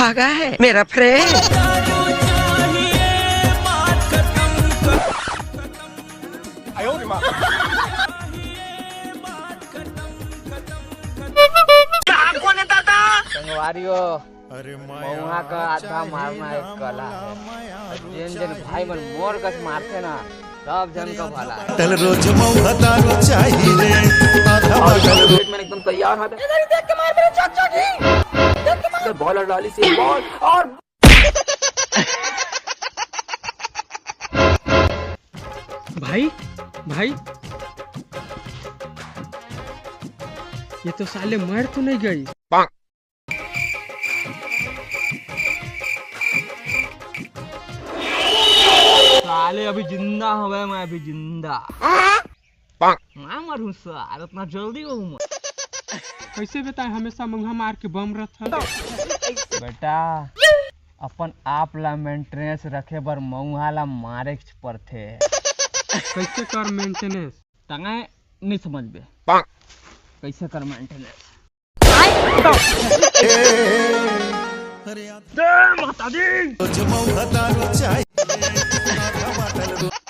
भागा है मेरा फ्रेंड। संगवारियों महुआ का आधा मारना एक कला है। जिन जिन भाई मन मोर कस मारते ना सब जन का भला है। तल रोज महुआ तारो चाहिए आधा पेट में एकदम तैयार है। इधर देख के मार मेरे चाचा की। देख के मार बॉलर डाली सी बॉल और भाई भाई ये तो साले मर तो नहीं गई। साले अभी जिंदा हवे मैं अभी जिंदा मैं मरूं साल इतना जल्दी हो कैसे बताए हमेशा मुंगा मार के बम रथ बेटा अपन आप ला मेंटेनेंस रखे बर मऊहा ला मारे पड़थे। कैसे कर मेंटेनेंस टंगा नहीं समझ बे कैसे कर मेंटेनेंस। रोज महुआ तारो चाहिए।